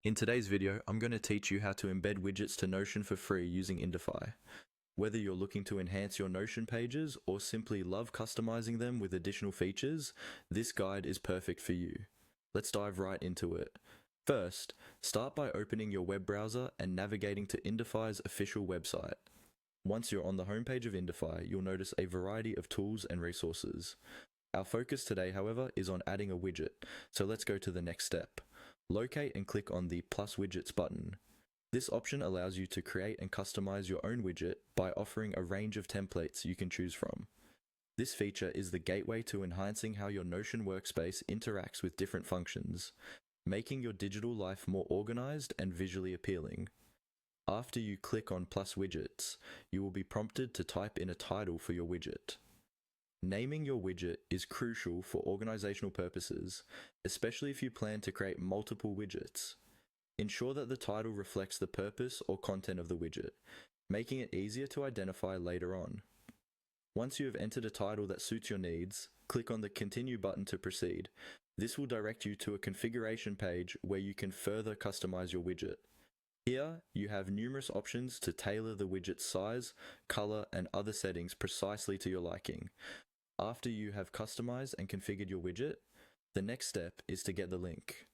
In today's video, I'm going to teach you how to embed widgets to Notion for free using Indify. Whether you're looking to enhance your Notion pages or simply love customizing them with additional features, this guide is perfect for you. Let's dive right into it. First, start by opening your web browser and navigating to Indify's official website. Once you're on the homepage of Indify, you'll notice a variety of tools and resources. Our focus today, however, is on adding a widget, so let's go to the next step. Locate and click on the Plus Widgets button. This option allows you to create and customize your own widget by offering a range of templates you can choose from. This feature is the gateway to enhancing how your Notion workspace interacts with different functions, making your digital life more organized and visually appealing. After you click on Plus Widgets, you will be prompted to type in a title for your widget. Naming your widget is crucial for organizational purposes, especially if you plan to create multiple widgets. Ensure that the title reflects the purpose or content of the widget, making it easier to identify later on. Once you have entered a title that suits your needs, click on the Continue button to proceed. This will direct you to a configuration page where you can further customize your widget. Here, you have numerous options to tailor the widget's size, color, and other settings precisely to your liking. After you have customized and configured your widget, the next step is to get the link.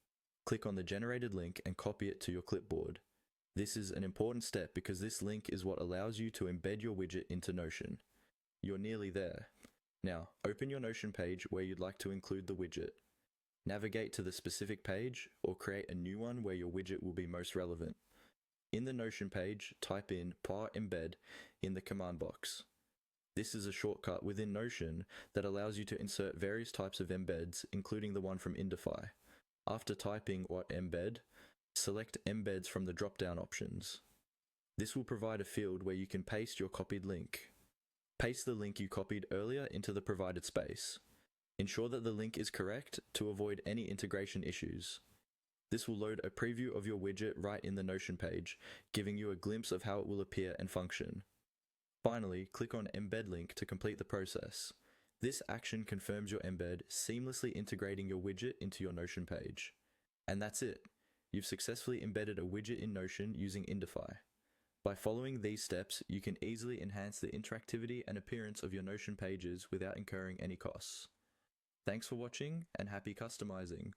Click on the generated link and copy it to your clipboard. This is an important step because this link is what allows you to embed your widget into Notion. You're nearly there. Now, open your Notion page where you'd like to include the widget. Navigate to the specific page or create a new one where your widget will be most relevant. In the Notion page, type in embed in the command box. This is a shortcut within Notion that allows you to insert various types of embeds, including the one from Indify. After typing what embed, select embeds from the drop-down options. This will provide a field where you can paste your copied link. Paste the link you copied earlier into the provided space. Ensure that the link is correct to avoid any integration issues. This will load a preview of your widget right in the Notion page, giving you a glimpse of how it will appear and function. Finally, click on Embed link to complete the process. This action confirms your embed, seamlessly integrating your widget into your Notion page. And that's it. You've successfully embedded a widget in Notion using Indify. By following these steps, you can easily enhance the interactivity and appearance of your Notion pages without incurring any costs. Thanks for watching and happy customizing!